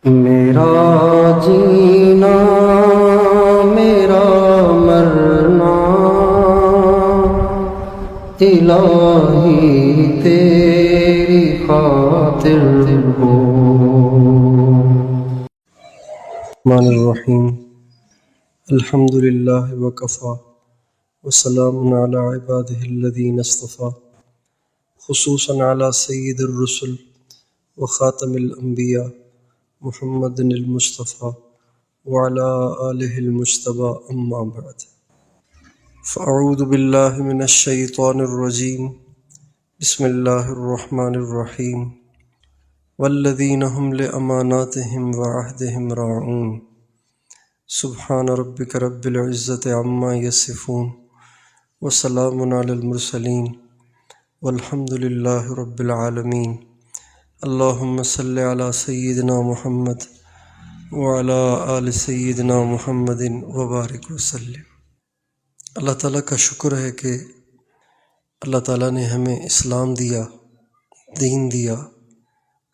میرا جینا میرا مرنا الہی تیری خاطر ہو۔ الرحمن الرحیم، الحمد للہ وکفی وسلام علی عبادہ الذین اصطفی، خصوصاً علی سید الرسل وخاتم الانبیاء محمد المصطفیٰ وعلی آلہ المجتبیٰ، اما بعد، فاعوذ باللہ من الشیطان الرجیم، بسم اللہ الرحمن الرحیم، والذین هم لأماناتهم وعہدهم راعون، سبحان ربک رب العزۃ عما یصفون، وسلام علی المرسلین، والحمد للہ رب العالمین۔ اللہم صلی علی سیدنا محمد وعلی آل سیدنا محمد وبارک وسلم۔ اللہ تعالیٰ کا شکر ہے کہ اللہ تعالیٰ نے ہمیں اسلام دیا، دین دیا،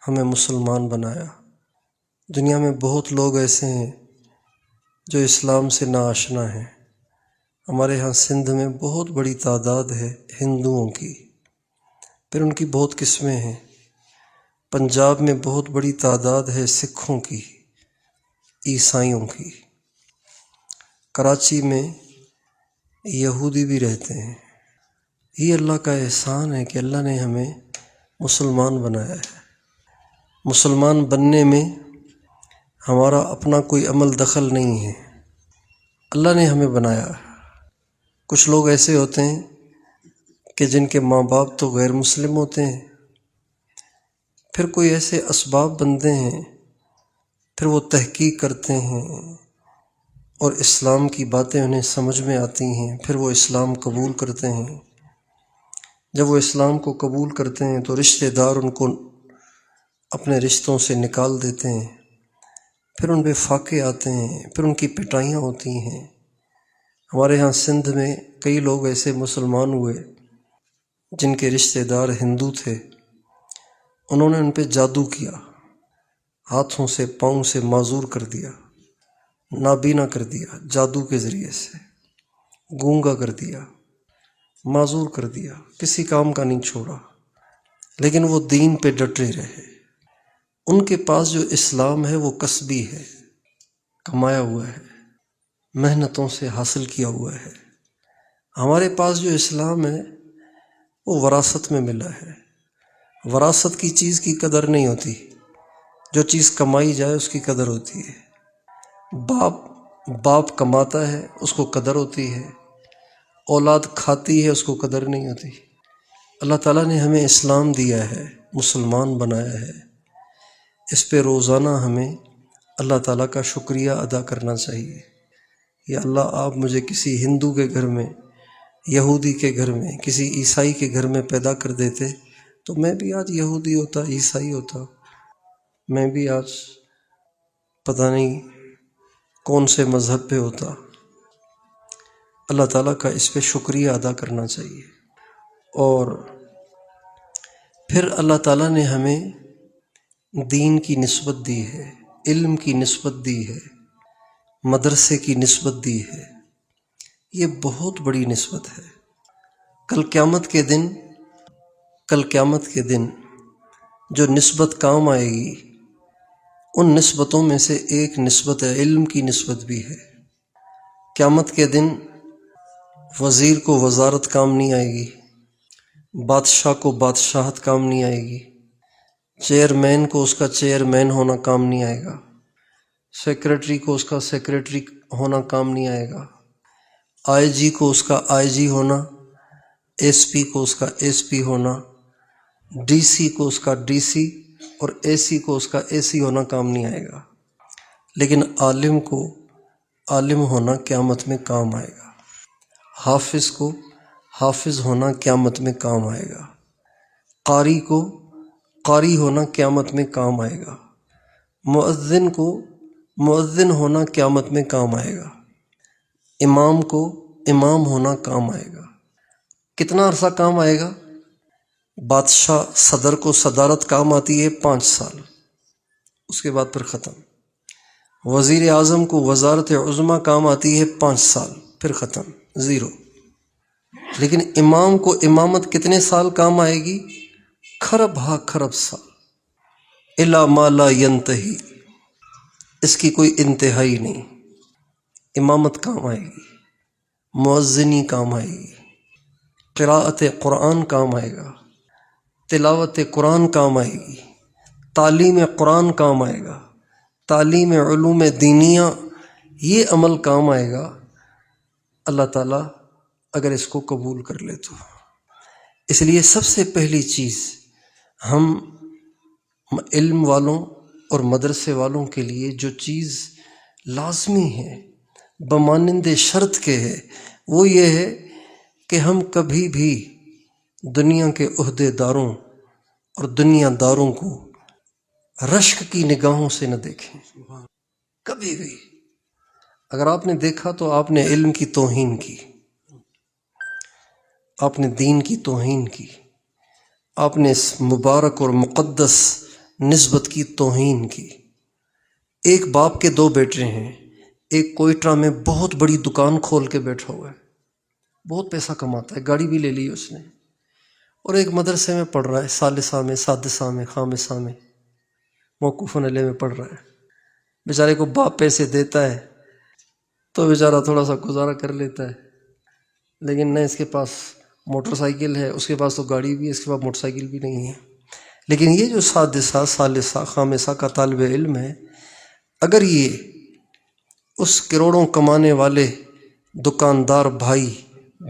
ہمیں مسلمان بنایا۔ دنیا میں بہت لوگ ایسے ہیں جو اسلام سے ناآشنا ہیں۔ ہمارے ہاں سندھ میں بہت بڑی تعداد ہے ہندوؤں کی، پھر ان کی بہت قسمیں ہیں۔ پنجاب میں بہت بڑی تعداد ہے سکھوں کی، عیسائیوں کی۔ کراچی میں یہودی بھی رہتے ہیں۔ یہ اللہ کا احسان ہے کہ اللہ نے ہمیں مسلمان بنایا ہے۔ مسلمان بننے میں ہمارا اپنا کوئی عمل دخل نہیں ہے، اللہ نے ہمیں بنایا ہے۔ کچھ لوگ ایسے ہوتے ہیں کہ جن کے ماں باپ تو غیر مسلم ہوتے ہیں، پھر کوئی ایسے اسباب بنتے ہیں، پھر وہ تحقیق کرتے ہیں اور اسلام کی باتیں انہیں سمجھ میں آتی ہیں، پھر وہ اسلام قبول کرتے ہیں۔ جب وہ اسلام کو قبول کرتے ہیں تو رشتہ دار ان کو اپنے رشتوں سے نکال دیتے ہیں، پھر ان پہ فاقے آتے ہیں، پھر ان کی پٹائیاں ہوتی ہیں۔ ہمارے ہاں سندھ میں کئی لوگ ایسے مسلمان ہوئے جن کے رشتہ دار ہندو تھے، انہوں نے ان پہ جادو کیا، ہاتھوں سے پاؤں سے معذور کر دیا، نابینا کر دیا، جادو کے ذریعے سے گونگا کر دیا، معذور کر دیا، کسی کام کا نہیں چھوڑا، لیکن وہ دین پہ ڈٹے رہے۔ ان کے پاس جو اسلام ہے وہ کسبی ہے، کمایا ہوا ہے، محنتوں سے حاصل کیا ہوا ہے۔ ہمارے پاس جو اسلام ہے وہ وراثت میں ملا ہے۔ وراثت کی چیز کی قدر نہیں ہوتی، جو چیز کمائی جائے اس کی قدر ہوتی ہے۔ باپ کماتا ہے اس کو قدر ہوتی ہے، اولاد کھاتی ہے اس کو قدر نہیں ہوتی۔ اللہ تعالیٰ نے ہمیں اسلام دیا ہے، مسلمان بنایا ہے، اس پہ روزانہ ہمیں اللہ تعالیٰ کا شکریہ ادا کرنا چاہیے۔ یا اللہ، آپ مجھے کسی ہندو کے گھر میں، یہودی کے گھر میں، کسی عیسائی کے گھر میں پیدا کر دیتے تو میں بھی آج یہودی ہوتا، عیسائی ہوتا، میں بھی آج پتہ نہیں کون سے مذہب پہ ہوتا۔ اللہ تعالیٰ کا اس پہ شکریہ ادا کرنا چاہیے۔ اور پھر اللہ تعالیٰ نے ہمیں دین کی نسبت دی ہے، علم کی نسبت دی ہے، مدرسے کی نسبت دی ہے۔ یہ بہت بڑی نسبت ہے۔ کل قیامت کے دن جو نسبت کام آئے گی، ان نسبتوں میں سے ایک نسبت ہے، علم کی نسبت بھی ہے۔ قیامت کے دن وزیر کو وزارت کام نہیں آئے گی، بادشاہ کو بادشاہت کام نہیں آئے گی، چیئرمین کو اس کا چیئرمین ہونا کام نہیں آئے گا، سیکریٹری کو اس کا سیکریٹری ہونا کام نہیں آئے گا، آئی جی کو اس کا آئی جی ہونا، ایس پی کو اس کا ایس پی ہونا، ڈی سی کو اس کا ڈی سی اور اے سی کو اس کا اے سی ہونا کام نہیں آئے گا، لیکن عالم کو عالم ہونا قیامت میں کام آئے گا، حافظ کو حافظ ہونا قیامت میں کام آئے گا، قاری کو قاری ہونا قیامت میں کام آئے گا، مؤذن کو مؤذن ہونا قیامت میں کام آئے گا، امام کو امام ہونا کام آئے گا۔ کتنا عرصہ کام آئے گا؟ بادشاہ صدر کو صدارت کام آتی ہے 5 سال، اس کے بعد پھر ختم۔ وزیر اعظم کو وزارت عظمیٰ کام آتی ہے 5 سال، پھر ختم، زیرو۔ لیکن امام کو امامت کتنے سال کام آئے گی؟ کھرب ہا کھرب سال، الا ما لا ینتہی، اس کی کوئی انتہائی نہیں۔ امامت کام آئے گی، مؤذنی کام آئے گی، قراءت قرآن کام آئے گا، تلاوت قرآن کام آئے گی، تعلیم قرآن کام آئے گا، تعلیم علوم دینیہ، یہ عمل کام آئے گا اللہ تعالیٰ اگر اس کو قبول کر لے تو۔ اس لیے سب سے پہلی چیز ہم علم والوں اور مدرسے والوں کے لیے جو چیز لازمی ہے، بمانند شرط کے ہے، وہ یہ ہے کہ ہم کبھی بھی دنیا کے عہدے داروں اور دنیا داروں کو رشک کی نگاہوں سے نہ دیکھیں، کبھی بھی۔ اگر آپ نے دیکھا تو آپ نے علم کی توہین کی، آپ نے دین کی توہین کی، آپ نے اس مبارک اور مقدس نسبت کی توہین کی۔ ایک باپ کے 2 بیٹے ہیں، ایک کوئٹہ میں بہت بڑی دکان کھول کے بیٹھا ہوا ہے، بہت پیسہ کماتا ہے، گاڑی بھی لے لی اس نے، اور ایک مدرسے میں پڑھ رہا ہے، ثالثہ میں، سادسہ میں، خامسہ میں، موقوف علیہ میں پڑھ رہا ہے۔ بیچارے کو باپ پیسے دیتا ہے تو بیچارہ تھوڑا سا گزارا کر لیتا ہے، لیکن نہ اس کے پاس موٹر سائیکل ہے، اس کے پاس تو گاڑی بھی ہے، اس کے پاس موٹر سائیکل بھی نہیں ہے۔ لیکن یہ جو سادسہ، ثالثہ، خامسہ کا طالب علم ہے، اگر یہ اس کروڑوں کمانے والے دکاندار بھائی،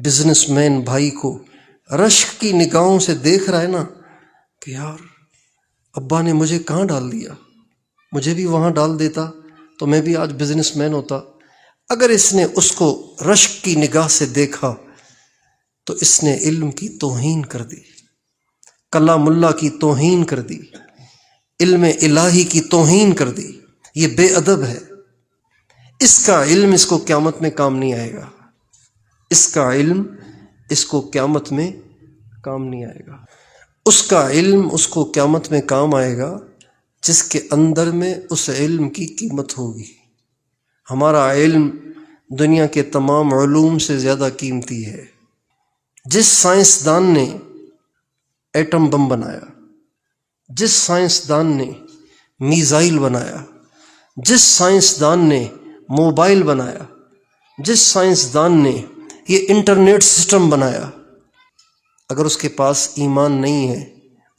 بزنس مین بھائی کو رشک کی نگاہوں سے دیکھ رہا ہے نا کہ یار ابا نے مجھے کہاں ڈال دیا، مجھے بھی وہاں ڈال دیتا تو میں بھی آج بزنس مین ہوتا، اگر اس نے اس کو رشک کی نگاہ سے دیکھا تو اس نے علم کی توہین کر دی، کلام اللہ کی توہین کر دی، علم الہی کی توہین کر دی، یہ بے ادب ہے۔ اس کا علم اس کو قیامت میں کام نہیں آئے گا، اس کا علم اس کو قیامت میں کام نہیں آئے گا۔ اس کا علم اس کو قیامت میں کام آئے گا جس کے اندر میں اس علم کی قیمت ہوگی۔ ہمارا علم دنیا کے تمام علوم سے زیادہ قیمتی ہے۔ جس سائنسدان نے ایٹم بم بنایا، جس سائنسدان نے میزائل بنایا، جس سائنسدان نے موبائل بنایا، جس سائنسدان نے یہ انٹرنیٹ سسٹم بنایا، اگر اس کے پاس ایمان نہیں ہے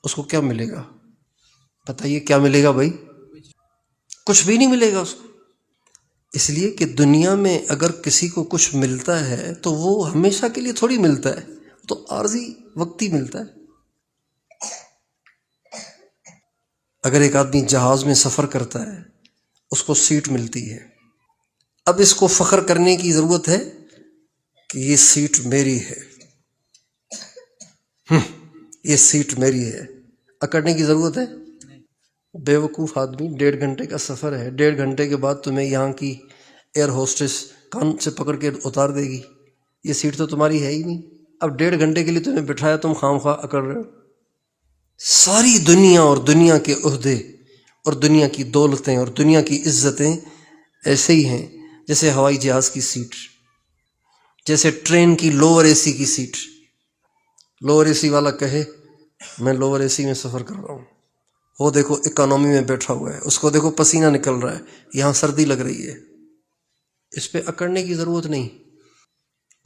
اس کو کیا ملے گا؟ بتائیے کیا ملے گا بھائی؟ کچھ بھی نہیں ملے گا اس کو۔ اس لیے کہ دنیا میں اگر کسی کو کچھ ملتا ہے تو وہ ہمیشہ کے لیے تھوڑی ملتا ہے، تو عارضی وقتی ملتا ہے۔ اگر ایک آدمی جہاز میں سفر کرتا ہے، اس کو سیٹ ملتی ہے، اب اس کو فخر کرنے کی ضرورت ہے کہ یہ سیٹ میری ہے، یہ سیٹ میری ہے، اکڑنے کی ضرورت ہے؟ بے وقوف آدمی، 1.5 گھنٹے کا سفر ہے، 1.5 گھنٹے کے بعد تمہیں یہاں کی ایئر ہوسٹس کان سے پکڑ کے اتار دے گی، یہ سیٹ تو تمہاری ہے ہی نہیں، اب 1.5 گھنٹے کے لیے تمہیں بٹھایا، تم خام خواہ اکڑ رہے ہو۔ ساری دنیا اور دنیا کے عہدے اور دنیا کی دولتیں اور دنیا کی عزتیں ایسے ہی ہیں جیسے ہوائی جہاز کی سیٹ، جیسے ٹرین کی لوور اے سی کی سیٹ۔ لوور اے سی والا کہے میں لوور اے سی میں سفر کر رہا ہوں، وہ دیکھو اکانومی میں بیٹھا ہوا ہے، اس کو دیکھو پسینہ نکل رہا ہے، یہاں سردی لگ رہی ہے، اس پہ اکڑنے کی ضرورت نہیں۔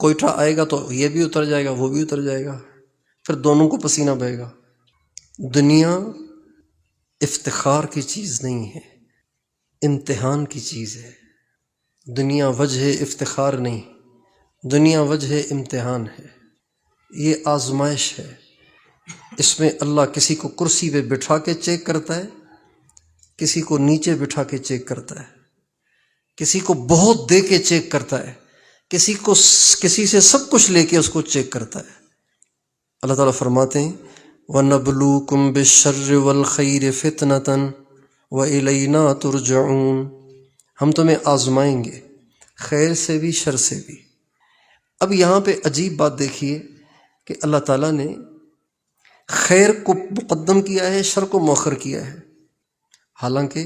کوئٹہ آئے گا تو یہ بھی اتر جائے گا، وہ بھی اتر جائے گا، پھر دونوں کو پسینہ بہے گا۔ دنیا افتخار کی چیز نہیں ہے، امتحان کی چیز ہے۔ دنیا وجہ افتخار نہیں، دنیا وجہ امتحان ہے، یہ آزمائش ہے۔ اس میں اللہ کسی کو کرسی پہ بٹھا کے چیک کرتا ہے، کسی کو نیچے بٹھا کے چیک کرتا ہے، کسی کو بہت دے کے چیک کرتا ہے، کسی سے سب کچھ لے کے اس کو چیک کرتا ہے۔ اللہ تعالیٰ فرماتے ہیں وَنَبْلُوكُمْ بِالشَّرِّ وَالْخَيْرِ فِتْنَةً وَإِلَيْنَا تُرْجَعُونَ، ہم تمہیں آزمائیں گے، خیر سے بھی شر سے بھی۔ اب یہاں پہ عجیب بات دیکھیے کہ اللہ تعالیٰ نے خیر کو مقدم کیا ہے، شر کو مؤخر کیا ہے، حالانکہ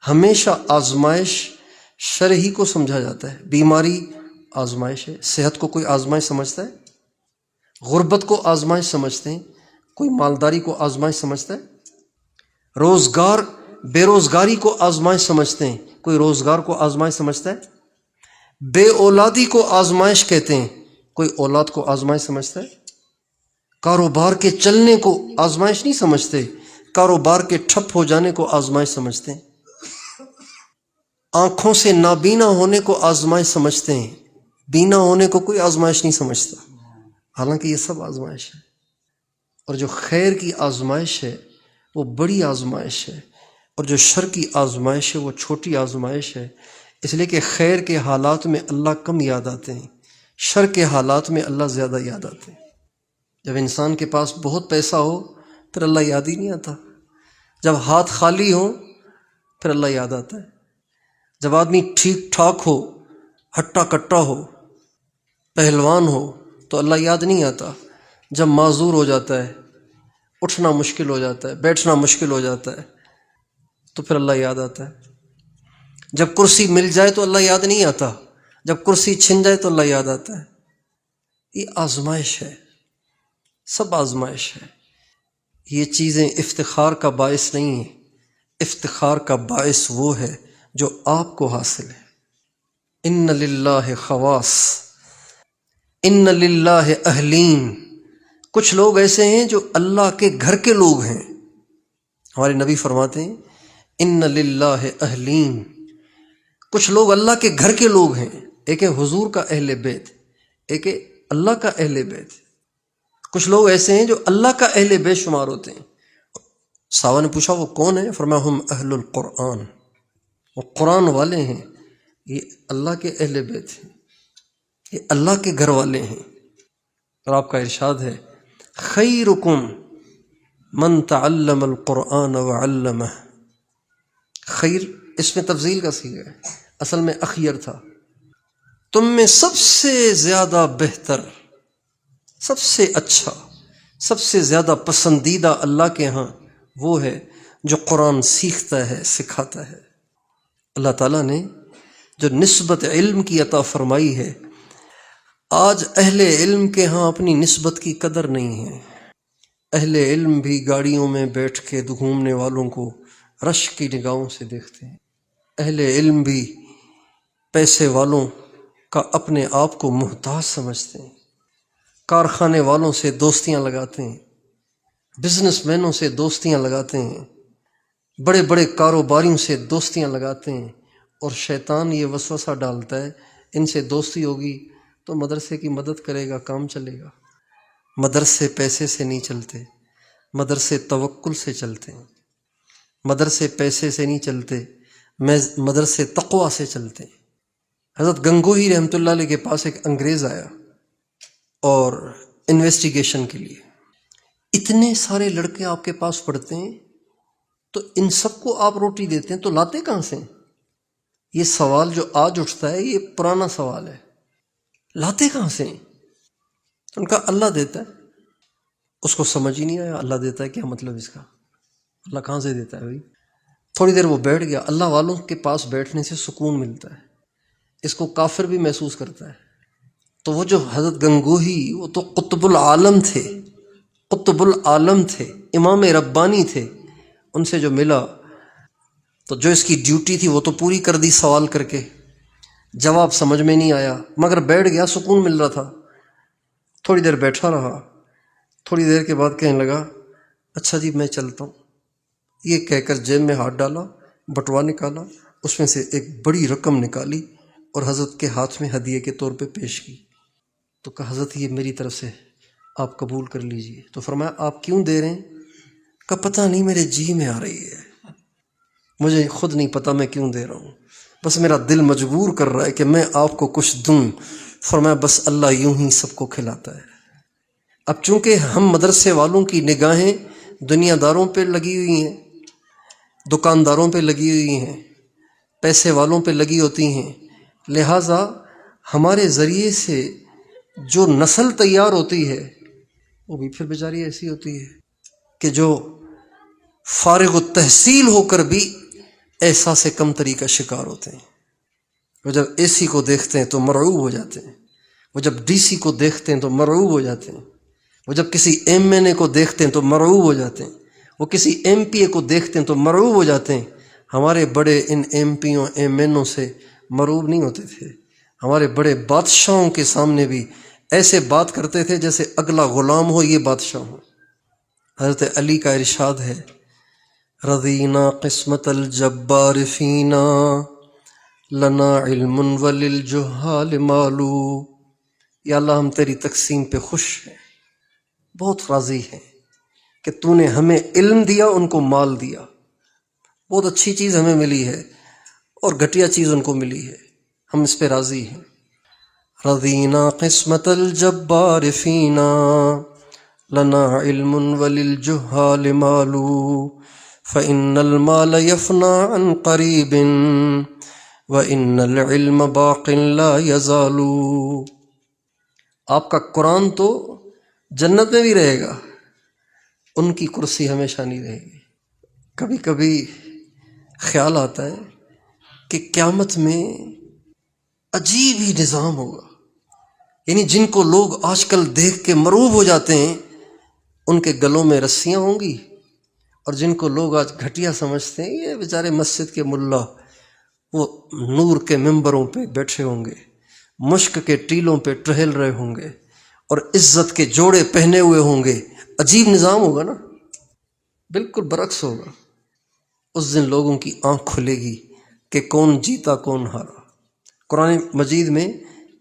ہمیشہ آزمائش شر ہی کو سمجھا جاتا ہے۔ بیماری آزمائش ہے، صحت کو کوئی آزمائش سمجھتا ہے؟ غربت کو آزمائش سمجھتے ہیں، کوئی مالداری کو آزمائش سمجھتا ہے؟ روزگار بے روزگاری کو آزمائش سمجھتے ہیں، کوئی روزگار کو آزمائش سمجھتا ہے؟ بے اولادی کو آزمائش کہتے ہیں، کوئی اولاد کو آزمائش سمجھتا ہے؟ کاروبار کے چلنے کو آزمائش نہیں سمجھتے، کاروبار کے ٹھپ ہو جانے کو آزمائش سمجھتے ہیں۔ آنکھوں سے نابینا ہونے کو آزمائش سمجھتے ہیں، بینا ہونے کو کوئی آزمائش نہیں سمجھتا، حالانکہ یہ سب آزمائش ہے۔ اور جو خیر کی آزمائش ہے وہ بڑی آزمائش ہے، اور جو شر کی آزمائش ہے وہ چھوٹی آزمائش ہے، اس لیے کہ خیر کے حالات میں اللہ کم یاد آتے ہیں، شر کے حالات میں اللہ زیادہ یاد آتے ہیں۔ جب انسان کے پاس بہت پیسہ ہو پھر اللہ یاد ہی نہیں آتا، جب ہاتھ خالی ہو پھر اللہ یاد آتا ہے، جب آدمی ٹھیک ٹھاک ہو، ہٹا کٹا ہو، پہلوان ہو تو اللہ یاد نہیں آتا، جب معذور ہو جاتا ہے، اٹھنا مشکل ہو جاتا ہے، بیٹھنا مشکل ہو جاتا ہے تو پھر اللہ یاد آتا ہے، جب کرسی مل جائے تو اللہ یاد نہیں آتا، جب کرسی چھن جائے تو اللہ یاد آتا ہے۔ یہ آزمائش ہے، سب آزمائش ہے۔ یہ چیزیں افتخار کا باعث نہیں ہیں، افتخار کا باعث وہ ہے جو آپ کو حاصل ہے۔ ان للہ خواص، ان للہ اہلین، کچھ لوگ ایسے ہیں جو اللہ کے گھر کے لوگ ہیں۔ ہمارے نبی فرماتے ہیں ان للہ اہلین، کچھ لوگ اللہ کے گھر کے لوگ ہیں، ایک ہے حضور کا اہل بیت، ایک ہے اللہ کا اہل بیت۔ کچھ لوگ ایسے ہیں جو اللہ کا اہل بیت شمار ہوتے ہیں۔ صحابہ نے پوچھا وہ کون ہے؟ فرمایا ہم اہل القرآن، وہ قرآن والے ہیں، یہ اللہ کے اہل بیت ہیں، یہ اللہ کے گھر والے ہیں۔ اور آپ کا ارشاد ہے خیرکم من تعلم القرآن وعلمہ، خیر اس میں تفضیل کا صیغہ ہے، اصل میں اخیر تھا۔ تم میں سب سے زیادہ بہتر، سب سے اچھا، سب سے زیادہ پسندیدہ اللہ کے ہاں وہ ہے جو قرآن سیکھتا ہے، سکھاتا ہے۔ اللہ تعالیٰ نے جو نسبت علم کی عطا فرمائی ہے، آج اہل علم کے ہاں اپنی نسبت کی قدر نہیں ہے۔ اہل علم بھی گاڑیوں میں بیٹھ کے گھومنے والوں کو رشک کی نگاہوں سے دیکھتے ہیں، اہل علم بھی پیسے والوں کا اپنے آپ کو محتاج سمجھتے ہیں، کارخانے والوں سے دوستیاں لگاتے ہیں، بزنس مینوں سے دوستیاں لگاتے ہیں، بڑے بڑے کاروباریوں سے دوستیاں لگاتے ہیں، اور شیطان یہ وسوسہ ڈالتا ہے ان سے دوستی ہوگی تو مدرسے کی مدد کرے گا، کام چلے گا۔ مدرسے پیسے سے نہیں چلتے، مدرسے توکل سے چلتے ہیں، مدرسے پیسے سے نہیں چلتے، مدرسے تقوی سے چلتے ہیں۔ حضرت گنگوہی رحمۃ اللہ علیہ کے پاس ایک انگریز آیا اور انویسٹیگیشن کے لیے، اتنے سارے لڑکے آپ کے پاس پڑھتے ہیں تو ان سب کو آپ روٹی دیتے ہیں تو لاتے کہاں سے؟ یہ سوال جو آج اٹھتا ہے یہ پرانا سوال ہے، لاتے کہاں سے؟ ان کا اللہ دیتا ہے۔ اس کو سمجھ ہی نہیں آیا اللہ دیتا ہے کیا مطلب اس کا، اللہ کہاں سے دیتا ہے بھائی؟ تھوڑی دیر وہ بیٹھ گیا، اللہ والوں کے پاس بیٹھنے سے سکون ملتا ہے، اس کو کافر بھی محسوس کرتا ہے۔ تو وہ جو حضرت گنگوہی، وہ تو قطب العالم تھے، قطب العالم تھے، امام ربانی تھے، ان سے جو ملا تو جو اس کی ڈیوٹی تھی وہ تو پوری کر دی، سوال کر کے جواب سمجھ میں نہیں آیا مگر بیٹھ گیا، سکون مل رہا تھا۔ تھوڑی دیر بیٹھا رہا، تھوڑی دیر کے بعد کہنے لگا اچھا جی میں چلتا ہوں، یہ کہہ کر جیب میں ہاتھ ڈالا، بٹوا نکالا، اس میں سے ایک بڑی رقم نکالی اور حضرت کے ہاتھ میں ہدیے کے طور پہ پیش کی۔ تو کہا حضرت یہ میری طرف سے آپ قبول کر لیجئے۔ تو فرمایا آپ کیوں دے رہے ہیں؟ کہا پتہ نہیں میرے جی میں آ رہی ہے، مجھے خود نہیں پتہ میں کیوں دے رہا ہوں، بس میرا دل مجبور کر رہا ہے کہ میں آپ کو کچھ دوں۔ فرمایا بس اللہ یوں ہی سب کو کھلاتا ہے۔ اب چونکہ ہم مدرسے والوں کی نگاہیں دنیا داروں پہ لگی ہوئی ہیں، دکانداروں پہ لگی ہوئی ہیں، پیسے والوں پہ لگی ہوتی ہیں، لہٰذا ہمارے ذریعے سے جو نسل تیار ہوتی ہے وہ بھی پھر بیچاری ایسی ہوتی ہے کہ جو فارغ التحصیل ہو کر بھی احساس کمتری کا شکار ہوتے ہیں۔ وہ جب اے سی کو دیکھتے ہیں تو مرعوب ہو جاتے ہیں، وہ جب ڈی سی کو دیکھتے ہیں تو مرعوب ہو جاتے ہیں، وہ جب کسی ایم این اے کو دیکھتے ہیں تو مرعوب ہو جاتے ہیں، وہ کسی ایم پی اے کو دیکھتے ہیں تو مرعوب ہو جاتے ہیں۔ ہمارے بڑے ان ایم پیوں ایم این او سے مرعوب نہیں ہوتے تھے، ہمارے بڑے بادشاہوں کے سامنے بھی ایسے بات کرتے تھے جیسے اگلا غلام ہو یہ بادشاہ ہو۔ حضرت علی کا ارشاد ہے، رضینا قسمت الجبار فینا لنا علم وللجہال مالو۔ یا اللہ ہم تیری تقسیم پہ خوش ہیں، بہت راضی ہیں کہ تو نے ہمیں علم دیا، ان کو مال دیا۔ بہت اچھی چیز ہمیں ملی ہے اور گھٹیا چیز ان کو ملی ہے، ہم اس پہ راضی ہیں۔ رضینا قسمت الجبار فینا لنا علم وللجہال مال فإن المال يفنى عن قریب وإن العلم باق لا يزال۔ آپ کا قرآن تو جنت میں بھی رہے گا، ان کی کرسی ہمیشہ نہیں رہے گی۔ کبھی کبھی خیال آتا ہے کہ قیامت میں عجیب ہی نظام ہوگا، یعنی جن کو لوگ آج کل دیکھ کے مرعوب ہو جاتے ہیں ان کے گلوں میں رسیاں ہوں گی، اور جن کو لوگ آج گھٹیا سمجھتے ہیں یہ بیچارے مسجد کے ملا، وہ نور کے ممبروں پہ بیٹھے ہوں گے، مشک کے ٹیلوں پہ ٹہل رہے ہوں گے اور عزت کے جوڑے پہنے ہوئے ہوں گے۔ عجیب نظام ہوگا نا، بالکل برعکس ہوگا۔ اس دن لوگوں کی آنکھ کھلے گی کہ کون جیتا کون ہارا۔ قرآن مجید میں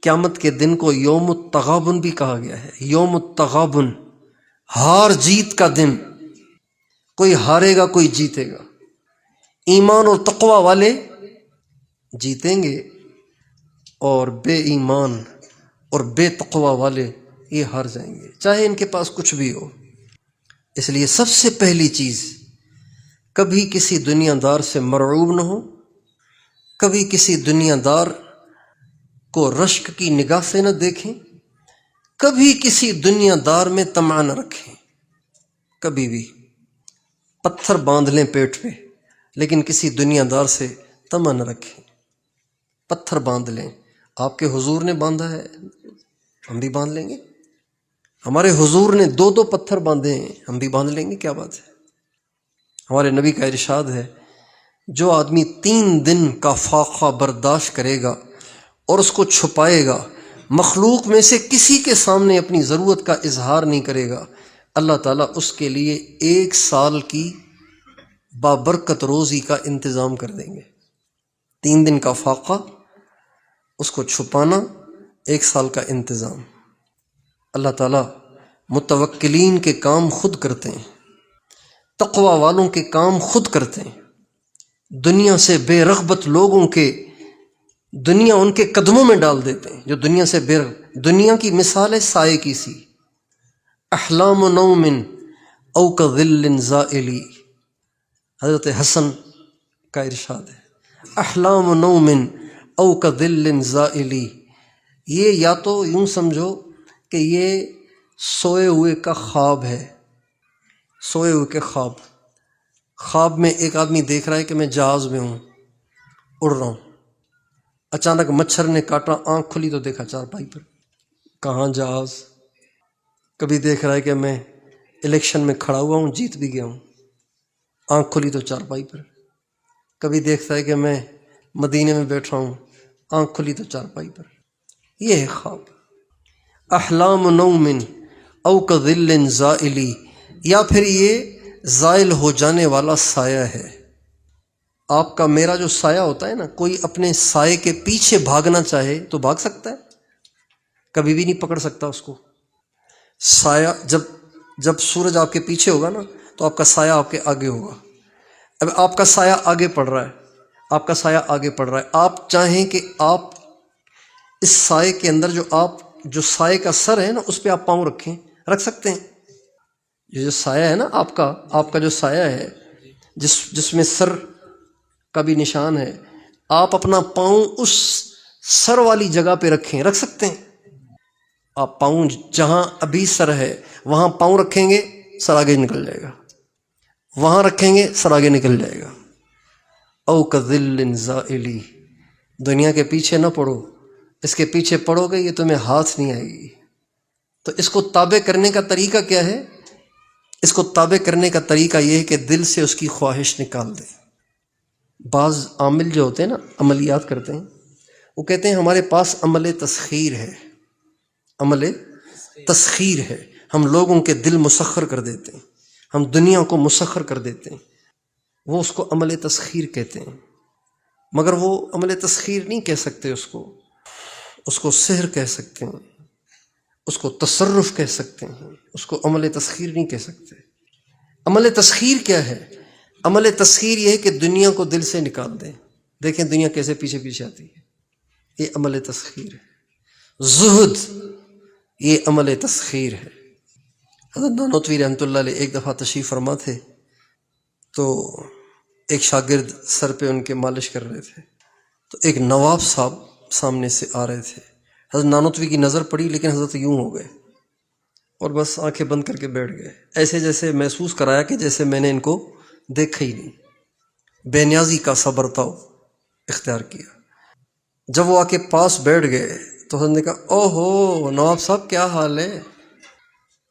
قیامت کے دن کو یوم التغابن بھی کہا گیا ہے، یوم التغابن، ہار جیت کا دن۔ کوئی ہارے گا کوئی جیتے گا، ایمان اور تقوی والے جیتیں گے اور بے ایمان اور بے تقوی والے یہ ہار جائیں گے، چاہے ان کے پاس کچھ بھی ہو۔ اس لیے سب سے پہلی چیز، کبھی کسی دنیا دار سے مرعوب نہ ہو، کبھی کسی دنیا دار کو رشک کی نگاہ سے نہ دیکھیں، کبھی کسی دنیا دار میں طمع نہ رکھیں۔ کبھی بھی پتھر باندھ لیں پیٹ پہ لیکن کسی دنیا دار سے طمع نہ رکھیں۔ پتھر باندھ لیں، آپ کے حضور نے باندھا ہے ہم بھی باندھ لیں گے، ہمارے حضور نے 2 پتھر باندھے ہیں ہم بھی باندھ لیں گے، کیا بات ہے۔ ہمارے نبی کا ارشاد ہے، جو آدمی 3 دن کا فاقہ برداشت کرے گا اور اس کو چھپائے گا، مخلوق میں سے کسی کے سامنے اپنی ضرورت کا اظہار نہیں کرے گا، اللہ تعالیٰ اس کے لیے 1 سال کی بابرکت روزی کا انتظام کر دیں گے۔ 3 دن کا فاقہ، اس کو چھپانا، 1 سال کا انتظام۔ اللہ تعالیٰ متوکلین کے کام خود کرتے ہیں، تقوی والوں کے کام خود کرتے ہیں۔ دنیا سے بے رغبت لوگوں کے دنیا ان کے قدموں میں ڈال دیتے ہیں، جو دنیا سے بے رغبت۔ دنیا کی مثال ہے سائے کی سی، احلام نوم او کظل زائلی۔ حضرت حسن کا ارشاد ہے، احلام نوم او کظل زائلی۔ یہ یا تو یوں سمجھو کہ یہ سوئے ہوئے کا خواب ہے، سوئے ہوئے کے خواب۔ خواب میں ایک آدمی دیکھ رہا ہے کہ میں جہاز میں ہوں، اڑ رہا ہوں، اچانک مچھر نے کاٹا، آنکھ کھلی تو دیکھا چارپائی پر، کہاں جہاز۔ کبھی دیکھ رہا ہے کہ میں الیکشن میں کھڑا ہوا ہوں، جیت بھی گیا ہوں، آنکھ کھلی تو چارپائی پر۔ کبھی دیکھتا ہے کہ میں مدینے میں بیٹھا ہوں، آنکھ کھلی تو چارپائی پر۔ یہ ہے خواب۔ احلام نوم او کظل زائلی، یا پھر یہ زائل ہو جانے والا سایہ ہے۔ آپ کا میرا جو سایہ ہوتا ہے نا، کوئی اپنے سائے کے پیچھے بھاگنا چاہے تو بھاگ سکتا ہے، کبھی بھی نہیں پکڑ سکتا اس کو۔ سایہ جب سورج آپ کے پیچھے ہوگا نا تو آپ کا سایہ آپ کے آگے ہوگا۔ اب آپ کا سایہ آگے پڑ رہا ہے، آپ کا سایہ آگے پڑ رہا ہے، آپ چاہیں کہ آپ اس سائے کے اندر جو سائے کا سر ہے نا اس پہ آپ پاؤں رکھ سکتے ہیں۔ یہ جو سایہ ہے نا آپ کا جو سایہ ہے جس میں سر کا بھی نشان ہے، آپ اپنا پاؤں اس سر والی جگہ پہ رکھ سکتے ہیں۔ آپ پاؤں جہاں ابھی سر ہے وہاں پاؤں رکھیں گے، سر آگے نکل جائے گا، وہاں رکھیں گے سر آگے نکل جائے گا، او کذل زائلی، دنیا کے پیچھے نہ پڑو، اس کے پیچھے پڑو گے یہ تمہیں ہاتھ نہیں آئے گی۔ تو اس کو تابع کرنے کا طریقہ کیا ہے؟ اس کو تابع کرنے کا طریقہ یہ ہے کہ دل سے اس کی خواہش نکال دے۔ بعض عامل جو ہوتے ہیں نا، عملیات کرتے ہیں، وہ کہتے ہیں ہمارے پاس عمل تسخیر ہے، عمل تسخیر ہے، ہم لوگوں کے دل مسخر کر دیتے ہیں، ہم دنیا کو مسخر کر دیتے ہیں، وہ اس کو عمل تسخیر کہتے ہیں۔ مگر وہ عمل تسخیر نہیں کہہ سکتے، اس کو سحر کہہ سکتے ہیں، اس کو تصرف کہہ سکتے ہیں، اس کو عمل تسخیر نہیں کہہ سکتے۔ عمل تسخیر کیا ہے؟ عمل تسخیر یہ ہے کہ دنیا کو دل سے نکال دیں۔ دیکھیں دنیا کیسے پیچھے پیچھے آتی ہے، یہ عمل تسخیر ہے۔ زہد، یہ عمل تسخیر ہے۔ حضرت نانوتوی رحمۃ اللہ علیہ ایک دفعہ تشریف فرما تھے، تو ایک شاگرد سر پہ ان کے مالش کر رہے تھے، تو ایک نواب صاحب سامنے سے آ رہے تھے۔ حضرت نانوتوی کی نظر پڑی، لیکن حضرت یوں ہو گئے اور بس آنکھیں بند کر کے بیٹھ گئے، ایسے جیسے محسوس کرایا کہ جیسے میں نے ان کو دیکھا ہی نہیں۔ بے نیازی کا صبرتاؤ اختیار کیا۔ جب وہ آ کے پاس بیٹھ گئے تو حضرت نے کہا او ہو نواب صاحب کیا حال ہے؟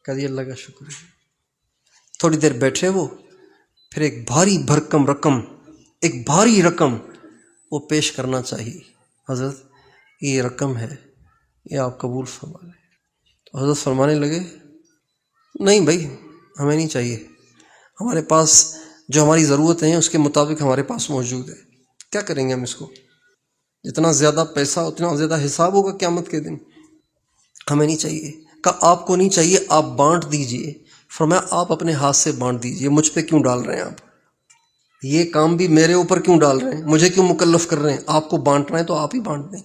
کہا جی اللہ کا شکر ہے۔ تھوڑی دیر بیٹھے وہ، پھر ایک بھاری بھرکم رقم، ایک بھاری رقم وہ پیش کرنا چاہیے۔ حضرت یہ رقم ہے، یہ آپ قبول فرما لیں۔ تو حضرت فرمانے لگے نہیں بھائی ہمیں نہیں چاہیے، ہمارے پاس جو ہماری ضرورتیں ہیں اس کے مطابق ہمارے پاس موجود ہے، کیا کریں گے ہم اس کو؟ جتنا زیادہ پیسہ اتنا زیادہ حساب ہوگا قیامت کے دن، ہمیں نہیں چاہیے۔ کہا آپ کو نہیں چاہیے، آپ بانٹ دیجئے۔ فرمایا آپ اپنے ہاتھ سے بانٹ دیجئے، مجھ پہ کیوں ڈال رہے ہیں آپ؟ یہ کام بھی میرے اوپر کیوں ڈال رہے ہیں؟ مجھے کیوں مکلف کر رہے ہیں؟ آپ کو بانٹنا ہے تو آپ ہی بانٹ دیں۔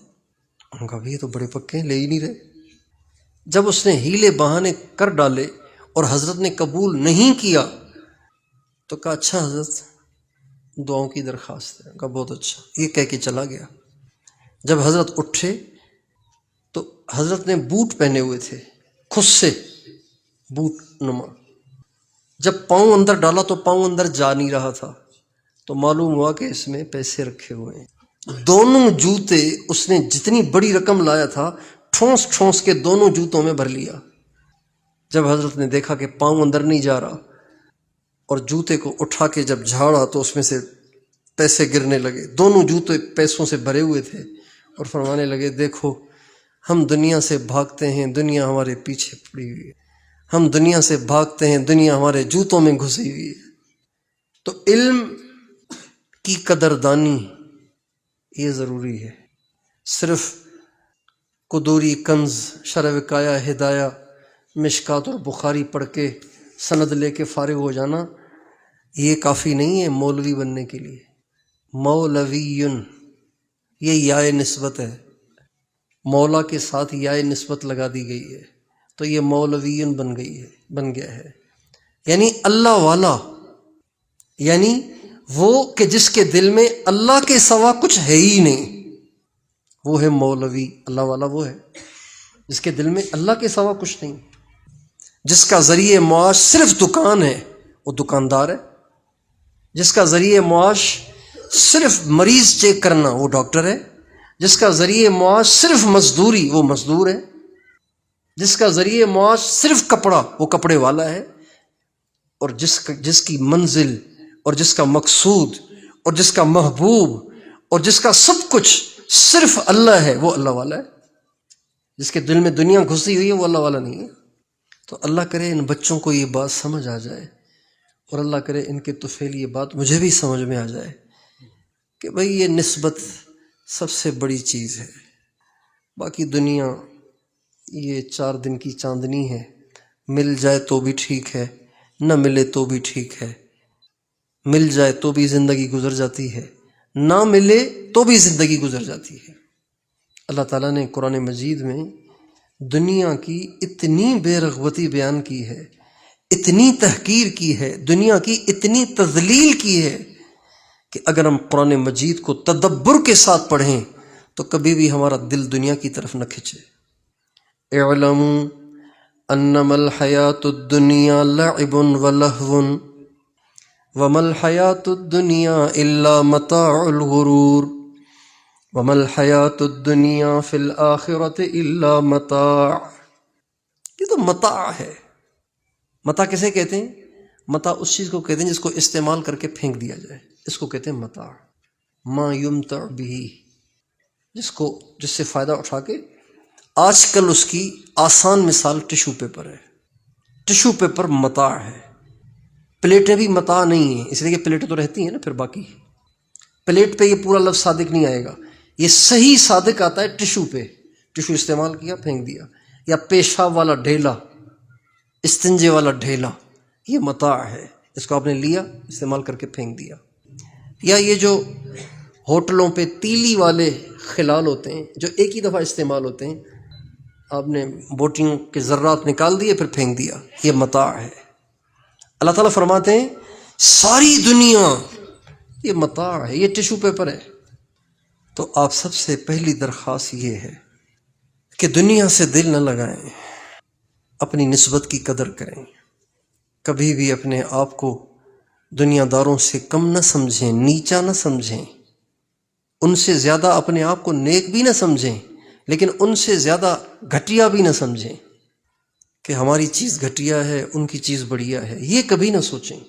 ان کا بھی یہ تو بڑے پکے ہیں، لے ہی نہیں رہے۔ جب اس نے ہیلے بہانے کر ڈالے اور حضرت نے قبول نہیں کیا تو کہا اچھا حضرت دعاؤں کی درخواست ہے۔ کہا بہت اچھا، یہ کہہ کے چلا گیا۔ جب حضرت اٹھے تو حضرت نے بوٹ پہنے ہوئے تھے، خود سے بوٹ نما۔ جب پاؤں اندر ڈالا تو پاؤں اندر جا نہیں رہا تھا، تو معلوم ہوا کہ اس میں پیسے رکھے ہوئے ہیں۔ دونوں جوتے اس نے جتنی بڑی رقم لایا تھا ٹھونس ٹھونس کے دونوں جوتوں میں بھر لیا۔ جب حضرت نے دیکھا کہ پاؤں اندر نہیں جا رہا اور جوتے کو اٹھا کے جب جھاڑا تو اس میں سے پیسے گرنے لگے، دونوں جوتے پیسوں سے بھرے ہوئے تھے، اور فرمانے لگے دیکھو ہم دنیا سے بھاگتے ہیں، دنیا ہمارے پیچھے پڑی ہوئی ہے، ہم دنیا سے بھاگتے ہیں، دنیا ہمارے جوتوں میں گھسی ہوئی ہے۔ تو علم کی قدردانی یہ ضروری ہے۔ صرف قدوری کنز، شرح وقایہ ہدایہ، مشکات اور بخاری پڑھ کے سند لے کے فارغ ہو جانا یہ کافی نہیں ہے مولوی بننے کے لیے۔ مولویٌ یہ یائے نسبت ہے، مولا کے ساتھ یائے نسبت لگا دی گئی ہے تو یہ مولویٌ بن گیا ہے، یعنی اللہ والا، یعنی وہ کہ جس کے دل میں اللہ کے سوا کچھ ہے ہی نہیں، وہ ہے مولوی۔ اللہ والا وہ ہے جس کے دل میں اللہ کے سوا کچھ نہیں، جس کا ذریعہ معاش صرف دکان ہے وہ دکاندار ہے، جس کا ذریعہ معاش صرف مریض چیک کرنا وہ ڈاکٹر ہے، جس کا ذریعہ معاش صرف مزدوری وہ مزدور ہے، جس کا ذریعہ معاش صرف کپڑا وہ کپڑے والا ہے، اور جس کی منزل اور جس کا مقصود اور جس کا محبوب اور جس کا سب کچھ صرف اللہ ہے وہ اللہ والا ہے۔ جس کے دل میں دنیا گھسی ہوئی ہے وہ اللہ والا نہیں ہے۔ تو اللہ کرے ان بچوں کو یہ بات سمجھ آ جائے، اور اللہ کرے ان کے طفیل یہ بات مجھے بھی سمجھ میں آ جائے کہ بھئی یہ نسبت سب سے بڑی چیز ہے، باقی دنیا یہ 4 دن کی چاندنی ہے، مل جائے تو بھی ٹھیک ہے، نہ ملے تو بھی ٹھیک ہے، مل جائے تو بھی زندگی گزر جاتی ہے، نہ ملے تو بھی زندگی گزر جاتی ہے۔ اللہ تعالیٰ نے قرآن مجید میں دنیا کی اتنی بے رغبتی بیان کی ہے، اتنی تحقیر کی ہے، دنیا کی اتنی تذلیل کی ہے کہ اگر ہم قرآن مجید کو تدبر کے ساتھ پڑھیں تو کبھی بھی ہمارا دل دنیا کی طرف نہ کھنچے۔ اعلموا انما الحیات الدنیا لعب ولہو وَمَا الْحَيَاةُ الدُّنْيَا إِلَّا مَتَاعُ الْغُرُورِ وَمَا الْحَيَاةُ الدُّنْيَا فِي الْآخِرَةِ إِلَّا مَتَاعٌ۔ یہ تو متاع ہے۔ متاع کسے کہتے ہیں؟ متاع اس چیز کو کہتے ہیں جس کو استعمال کر کے پھینک دیا جائے، اس کو کہتے ہیں متاع۔ ما یمتع بہ، جس سے فائدہ اٹھا کے۔ آج کل اس کی آسان مثال ٹشو پیپر ہے۔ ٹشو پیپر متاع ہے۔ پلیٹیں بھی متاع نہیں ہیں، اس لیے کہ پلیٹیں تو رہتی ہیں نا، پھر باقی پلیٹ پہ یہ پورا لفظ صادق نہیں آئے گا، یہ صحیح صادق آتا ہے ٹشو پہ۔ ٹشو استعمال کیا، پھینک دیا، یا پیشاب والا ڈھیلا، استنجے والا ڈھیلا، یہ متاع ہے، اس کو آپ نے لیا، استعمال کر کے پھینک دیا۔ یا یہ جو ہوٹلوں پہ تیلی والے خلال ہوتے ہیں جو ایک ہی دفعہ استعمال ہوتے ہیں، آپ نے بوٹیوں کے ذرات نکال دیے پھر پھینک دیا، یہ متاع ہے۔ اللہ تعالیٰ فرماتے ہیں ساری دنیا یہ متاع ہے، یہ ٹشو پیپر ہے۔ تو آپ سب سے پہلی درخواست یہ ہے کہ دنیا سے دل نہ لگائیں، اپنی نسبت کی قدر کریں، کبھی بھی اپنے آپ کو دنیا داروں سے کم نہ سمجھیں، نیچا نہ سمجھیں، ان سے زیادہ اپنے آپ کو نیک بھی نہ سمجھیں، لیکن ان سے زیادہ گھٹیا بھی نہ سمجھیں کہ ہماری چیز گھٹیا ہے، ان کی چیز بڑھیا ہے، یہ کبھی نہ سوچیں۔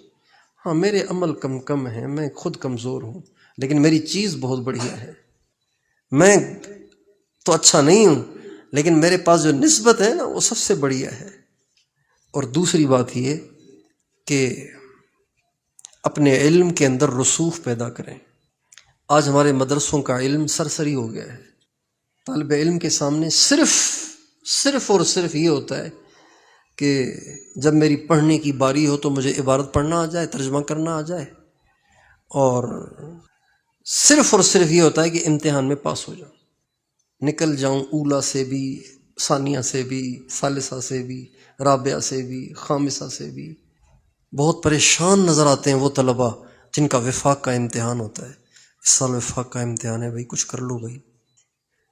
ہاں میرے عمل کم ہیں، میں خود کمزور ہوں، لیکن میری چیز بہت بڑھیا ہے۔ میں تو اچھا نہیں ہوں، لیکن میرے پاس جو نسبت ہے نا وہ سب سے بڑھیا ہے۔ اور دوسری بات یہ کہ اپنے علم کے اندر رسوخ پیدا کریں۔ آج ہمارے مدرسوں کا علم سرسری ہو گیا ہے، طالب علم کے سامنے صرف اور صرف یہ ہوتا ہے کہ جب میری پڑھنے کی باری ہو تو مجھے عبارت پڑھنا آ جائے، ترجمہ کرنا آ جائے، اور صرف یہ ہوتا ہے کہ امتحان میں پاس ہو جاؤں، نکل جاؤں اولا سے بھی، ثانیہ سے بھی، ثالثہ سے بھی، رابعہ سے بھی، خامسہ سے بھی۔ بہت پریشان نظر آتے ہیں وہ طلباء جن کا وفاق کا امتحان ہوتا ہے۔ اس سال وفاق کا امتحان ہے، بھائی کچھ کر لو بھائی۔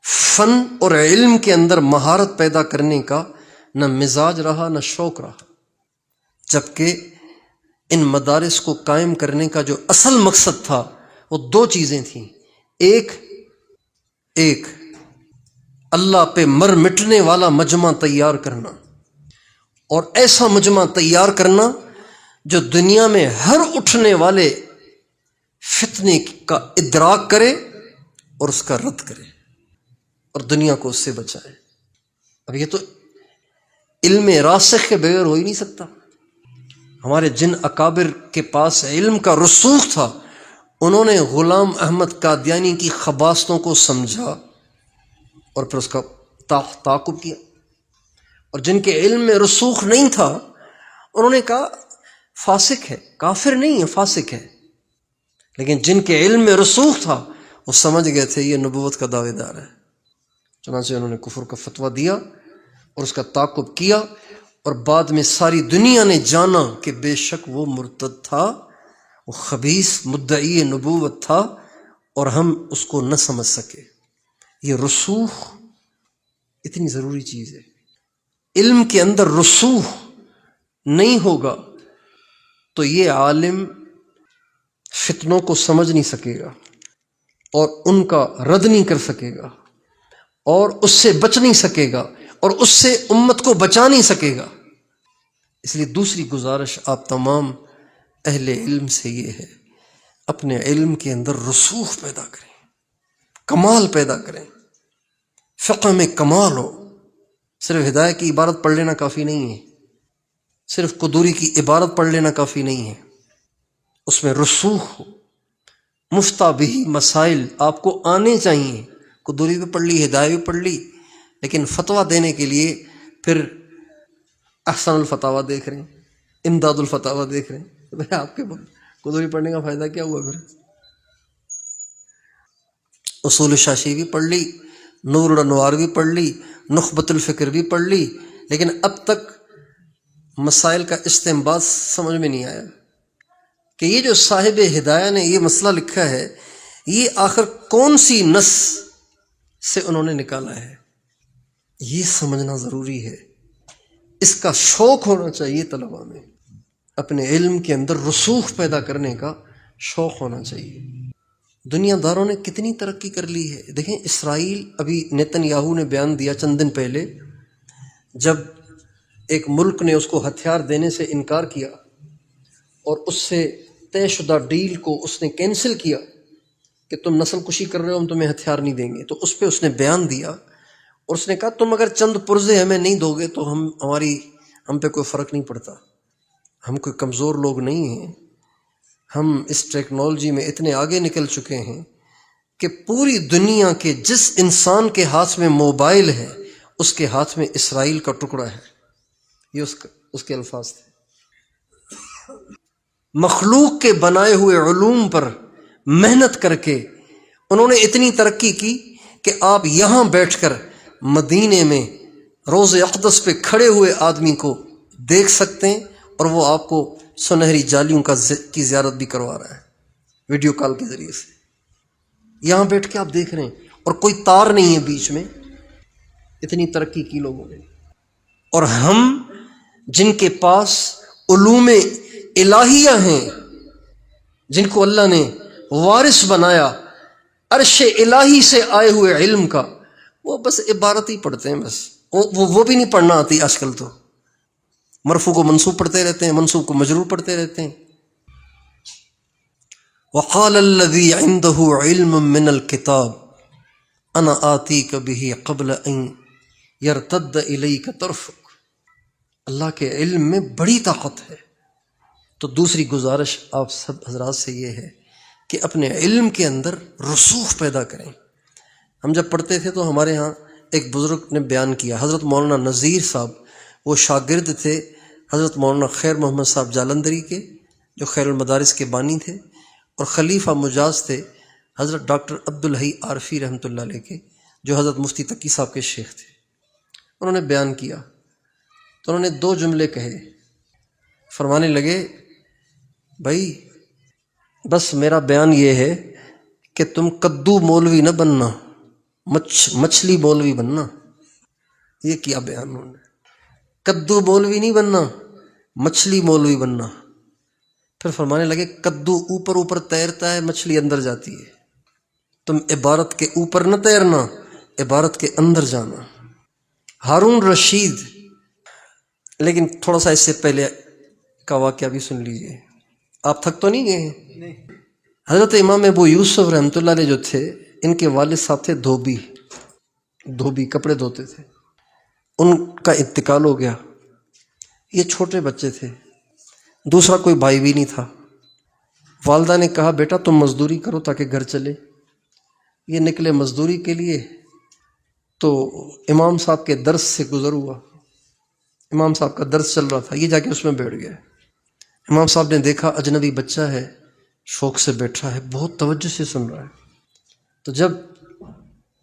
فن اور علم کے اندر مہارت پیدا کرنے کا نہ مزاج رہا نہ شوق رہا، جبکہ ان مدارس کو قائم کرنے کا جو اصل مقصد تھا وہ دو چیزیں تھیں۔ ایک اللہ پہ مر مٹنے والا مجمع تیار کرنا، اور ایسا مجمع تیار کرنا جو دنیا میں ہر اٹھنے والے فتنے کا ادراک کرے اور اس کا رد کرے اور دنیا کو اس سے بچائے۔ اب یہ تو علم راسخ کے بغیر ہو ہی نہیں سکتا۔ ہمارے جن اکابر کے پاس علم کا رسوخ تھا، انہوں نے غلام احمد قادیانی کی خباستوں کو سمجھا اور پھر اس کا تعاقب کیا، اور جن کے علم میں رسوخ نہیں تھا انہوں نے کہا فاسق ہے، کافر نہیں ہے، فاسق ہے۔ لیکن جن کے علم میں رسوخ تھا وہ سمجھ گئے تھے یہ نبوت کا دعوے دار ہے، چنانچہ انہوں نے کفر کا فتویٰ دیا اور اس کا تعاقب کیا، اور بعد میں ساری دنیا نے جانا کہ بے شک وہ مرتد تھا، وہ خبیث مدعی نبوت تھا، اور ہم اس کو نہ سمجھ سکے۔ یہ رسوخ اتنی ضروری چیز ہے۔ علم کے اندر رسوخ نہیں ہوگا تو یہ عالم فتنوں کو سمجھ نہیں سکے گا اور ان کا رد نہیں کر سکے گا اور اس سے بچ نہیں سکے گا اور اس سے امت کو بچا نہیں سکے گا۔ اس لیے دوسری گزارش آپ تمام اہل علم سے یہ ہے، اپنے علم کے اندر رسوخ پیدا کریں، کمال پیدا کریں، فقہ میں کمال ہو۔ صرف ہدایت کی عبارت پڑھ لینا کافی نہیں ہے، صرف قدوری کی عبارت پڑھ لینا کافی نہیں ہے، اس میں رسوخ ہو۔ مفتہ بھی مسائل آپ کو آنے چاہیے، قدوری بھی پڑھ لی، ہدایت بھی پڑھ لی، لیکن فتویٰ دینے کے لیے پھر احسن الفتاویٰ دیکھ رہے ہیں، امداد الفتاویٰ دیکھ رہے ہیں، تو بھائی آپ کے قدوری پڑھنے کا فائدہ کیا ہوا؟ پھر اصول شاشی بھی پڑھ لی، نور الانوار بھی پڑھ لی، نخبۃ الفکر بھی پڑھ لی، لیکن اب تک مسائل کا استنباط سمجھ میں نہیں آیا کہ یہ جو صاحب ہدایہ نے یہ مسئلہ لکھا ہے یہ آخر کون سی نص سے انہوں نے نکالا ہے۔ یہ سمجھنا ضروری ہے، اس کا شوق ہونا چاہیے طلباء میں۔ اپنے علم کے اندر رسوخ پیدا کرنے کا شوق ہونا چاہیے۔ دنیا داروں نے کتنی ترقی کر لی ہے۔ دیکھیں اسرائیل، ابھی نیتن یاہو نے بیان دیا چند دن پہلے، جب ایک ملک نے اس کو ہتھیار دینے سے انکار کیا اور اس سے طے شدہ ڈیل کو اس نے کینسل کیا کہ تم نسل کشی کر رہے ہو، ہم تمہیں ہتھیار نہیں دیں گے، تو اس پہ اس نے بیان دیا اور اس نے کہا تم اگر چند پرزے ہمیں نہیں دو گے تو ہم پہ کوئی فرق نہیں پڑتا، ہم کوئی کمزور لوگ نہیں ہیں، ہم اس ٹیکنالوجی میں اتنے آگے نکل چکے ہیں کہ پوری دنیا کے جس انسان کے ہاتھ میں موبائل ہے اس کے ہاتھ میں اسرائیل کا ٹکڑا ہے۔ یہ اس کے الفاظ تھے۔ مخلوق کے بنائے ہوئے علوم پر محنت کر کے انہوں نے اتنی ترقی کی کہ آپ یہاں بیٹھ کر مدینے میں روضہ اقدس پہ کھڑے ہوئے آدمی کو دیکھ سکتے ہیں اور وہ آپ کو سنہری جالیوں کی زیارت بھی کروا رہا ہے ویڈیو کال کے ذریعے سے۔ یہاں بیٹھ کے آپ دیکھ رہے ہیں اور کوئی تار نہیں ہے بیچ میں، اتنی ترقی کی لوگوں نے۔ اور ہم جن کے پاس علوم الہیہ ہیں، جن کو اللہ نے وارث بنایا عرش الہی سے آئے ہوئے علم کا، وہ بس عبارت ہی پڑھتے ہیں، بس وہ بھی نہیں پڑھنا آتی آج کل، تو مرفوع کو منصوب پڑھتے رہتے ہیں، منصوب کو مجرور پڑھتے رہتے ہیں۔ وقال الذي عنده علم من الكتاب انا آتيك به قبل ان يرتد اليك طرفك۔ اللہ کے علم میں بڑی طاقت ہے۔ تو دوسری گزارش آپ سب حضرات سے یہ ہے کہ اپنے علم کے اندر رسوخ پیدا کریں۔ ہم جب پڑھتے تھے تو ہمارے ہاں ایک بزرگ نے بیان کیا، حضرت مولانا نذیر صاحب، وہ شاگرد تھے حضرت مولانا خیر محمد صاحب جالندری کے، جو خیر المدارس کے بانی تھے، اور خلیفہ مجاز تھے حضرت ڈاکٹر عبدالحی عارفی رحمۃ اللہ علیہ کے، جو حضرت مفتی تقی صاحب کے شیخ تھے۔ انہوں نے بیان کیا تو انہوں نے 2 جملے کہے، فرمانے لگے بھائی بس میرا بیان یہ ہے کہ تم کدو مولوی نہ بننا، مچھلی مولوی بننا۔ یہ کیا بیان انہوں نے، کدو مولوی نہیں بننا، مچھلی مولوی بننا۔ پھر فرمانے لگے کدو اوپر اوپر تیرتا ہے، مچھلی اندر جاتی ہے، تم عبارت کے اوپر نہ تیرنا، عبارت کے اندر جانا۔ ہارون رشید، لیکن تھوڑا سا اس سے پہلے کا واقعہ بھی سن لیجئے، آپ تھک تو نہیں گئے ہیں؟ حضرت امام ابو یوسف رحمۃ اللہ علیہ جو تھے، ان کے والد صاحب تھے دھوبی، کپڑے دھوتے تھے، ان کا انتقال ہو گیا۔ یہ چھوٹے بچے تھے، دوسرا کوئی بھائی بھی نہیں تھا۔ والدہ نے کہا بیٹا تم مزدوری کرو تاکہ گھر چلے۔ یہ نکلے مزدوری کے لیے، تو امام صاحب کے درس سے گزر ہوا، امام صاحب کا درس چل رہا تھا، یہ جا کے اس میں بیٹھ گیا۔ امام صاحب نے دیکھا اجنبی بچہ ہے، شوق سے بیٹھا ہے، بہت توجہ سے سن رہا ہے۔ تو جب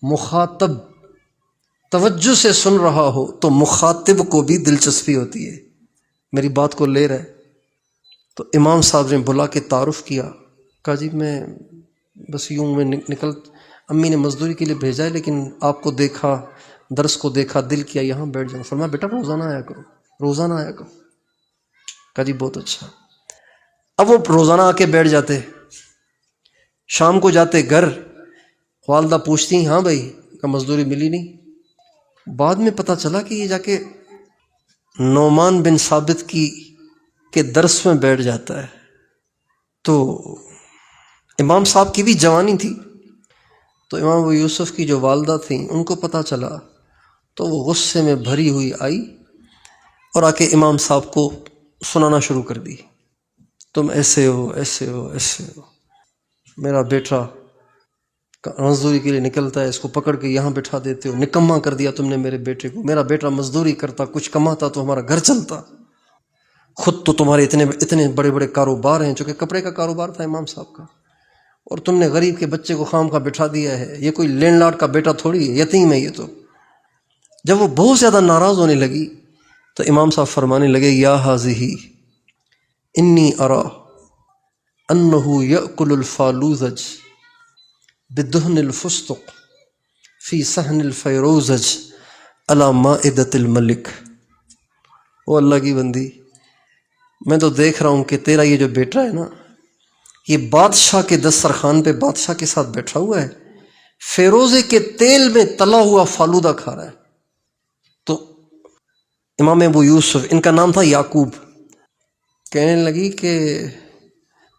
مخاطب توجہ سے سن رہا ہو تو مخاطب کو بھی دلچسپی ہوتی ہے، میری بات کو لے رہا ہے۔ تو امام صاحب نے بلا کے تعارف کیا، کہا جی میں بس یوں میں امی نے مزدوری کے لیے بھیجا ہے، لیکن آپ کو دیکھا، درس کو دیکھا، دل کیا یہاں بیٹھ جاؤں۔ فرمایا بیٹا روزانہ آیا کرو، روزانہ آیا کرو۔ کہا جی بہت اچھا۔ اب وہ روزانہ آ کے بیٹھ جاتے، شام کو جاتے گھر، والدہ پوچھتی ہاں بھائی کا مزدوری ملی نہیں؟ بعد میں پتہ چلا کہ یہ جا کے نعمان بن ثابت کے درس میں بیٹھ جاتا ہے۔ تو امام صاحب کی بھی جوانی تھی، تو امام ابو یوسف کی جو والدہ تھیں ان کو پتہ چلا، تو وہ غصے میں بھری ہوئی آئی اور آ کے امام صاحب کو سنانا شروع کر دی، تم ایسے ہو ایسے ہو ایسے ہو، میرا بیٹا مزدوری کے لیے نکلتا ہے، اس کو پکڑ کے یہاں بٹھا دیتے ہو، نکما کر دیا تم نے میرے بیٹے کو، میرا بیٹا مزدوری کرتا، کچھ کماتا تو ہمارا گھر چلتا، خود تو تمہارے اتنے بڑے بڑے کاروبار ہیں، چونکہ کپڑے کا کاروبار تھا امام صاحب کا، اور تم نے غریب کے بچے کو خام خواہ بٹھا دیا ہے، یہ کوئی لینڈ لارڈ کا بیٹا تھوڑی ہے، یتیم ہے یہ تو۔ جب وہ بہت زیادہ ناراض ہونے لگی تو امام صاحب فرمانے لگے یا حاذی انی ارا انہ یأکل الفالوزج بدہن الفستق فی صحن الفیروزج علی مائدۃ الملک۔ وہ اللہ کی بندی، میں تو دیکھ رہا ہوں کہ تیرا یہ جو بیٹا ہے نا، یہ بادشاہ کے دسترخوان پہ بادشاہ کے ساتھ بیٹھا ہوا ہے، فیروزے کے تیل میں تلا ہوا فالودہ کھا رہا ہے۔ تو امام ابو یوسف، ان کا نام تھا یعقوب، کہنے لگی کہ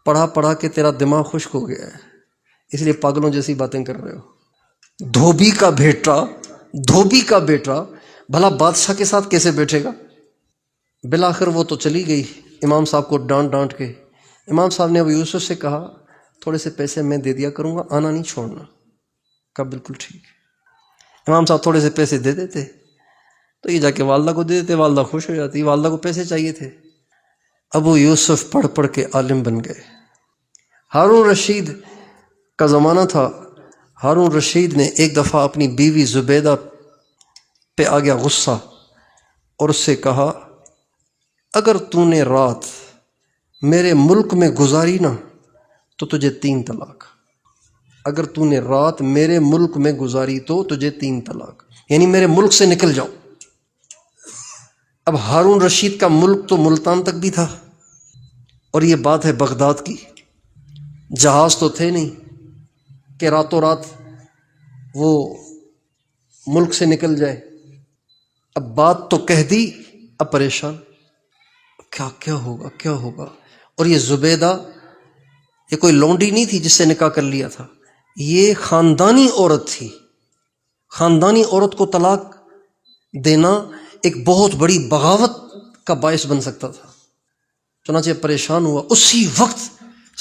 پڑھا پڑھا کے تیرا دماغ خشک ہو گیا ہے، اس لیے پاگلوں جیسی باتیں کر رہے ہو۔ دھوبی کا بیٹا، دھوبی کا بیٹا بھلا بادشاہ کے ساتھ کیسے بیٹھے گا؟ بالآخر وہ تو چلی گئی امام صاحب کو ڈانٹ ڈانٹ کے۔ امام صاحب نے ابو یوسف سے کہا تھوڑے سے پیسے میں دے دیا کروں گا، آنا نہیں چھوڑنا۔ کہا بالکل ٹھیک ہے۔ امام صاحب تھوڑے سے پیسے دے دیتے تو یہ جا کے والدہ کو دے دیتے، والدہ خوش ہو جاتی، والدہ کو پیسے چاہیے تھے۔ ابو یوسف پڑھ پڑھ کے عالم بن گئے۔ ہارون رشید کا زمانہ تھا، ہارون رشید نے ایک دفعہ اپنی بیوی زبیدہ پہ آ گیا غصہ، اور اس سے کہا اگر تو نے رات میرے ملک میں گزاری نا تو تجھے 3 طلاق۔ اگر تو نے رات میرے ملک میں گزاری تو تجھے 3 طلاق، یعنی میرے ملک سے نکل جاؤ۔ اب ہارون رشید کا ملک تو ملتان تک بھی تھا، اور یہ بات ہے بغداد کی، جہاز تو تھے نہیں کہ راتوں رات وہ ملک سے نکل جائے۔ اب بات تو کہہ دی، اب پریشان، کیا ہوگا کیا ہوگا۔ اور یہ زبیدہ یہ کوئی لونڈی نہیں تھی جس سے نکاح کر لیا تھا، یہ خاندانی عورت تھی۔ خاندانی عورت کو طلاق دینا ایک بہت بڑی بغاوت کا باعث بن سکتا تھا۔ چنانچہ پریشان ہوا، اسی وقت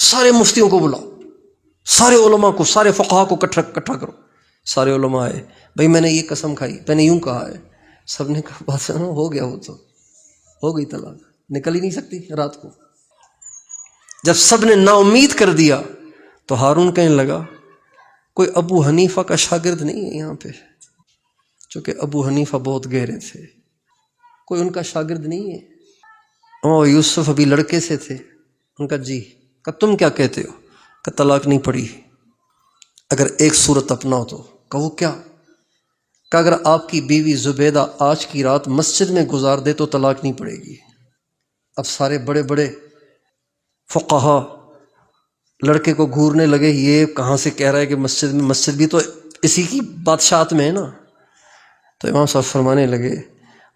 سارے مفتیوں کو بلاؤ، سارے علماء کو، سارے فقہا کو اکٹھا کرو۔ سارے علماء آئے، بھائی میں نے یہ قسم کھائی، میں نے یوں کہا ہے۔ سب نے کہا بات ہو گیا، وہ تو ہو گئی طلاق، نکل ہی نہیں سکتی رات کو۔ جب سب نے نا امید کر دیا تو ہارون کہنے لگا کوئی ابو حنیفہ کا شاگرد نہیں ہے یہاں پہ، چونکہ ابو حنیفہ بہت گہرے تھے، کوئی ان کا شاگرد نہیں ہے؟ او یوسف ابھی لڑکے سے تھے، ان کا جی۔ کہ تم کیا کہتے ہو؟ کہ طلاق نہیں پڑی، اگر ایک صورت اپناؤ تو۔ کہ وہ کیا؟ کہ اگر آپ کی بیوی زبیدہ آج کی رات مسجد میں گزار دے تو طلاق نہیں پڑے گی۔ اب سارے بڑے بڑے فقہا لڑکے کو گھورنے لگے، یہ کہاں سے کہہ رہا ہے کہ مسجد بھی تو اسی کی بادشاہت میں ہے نا۔ تو امام صاحب فرمانے لگے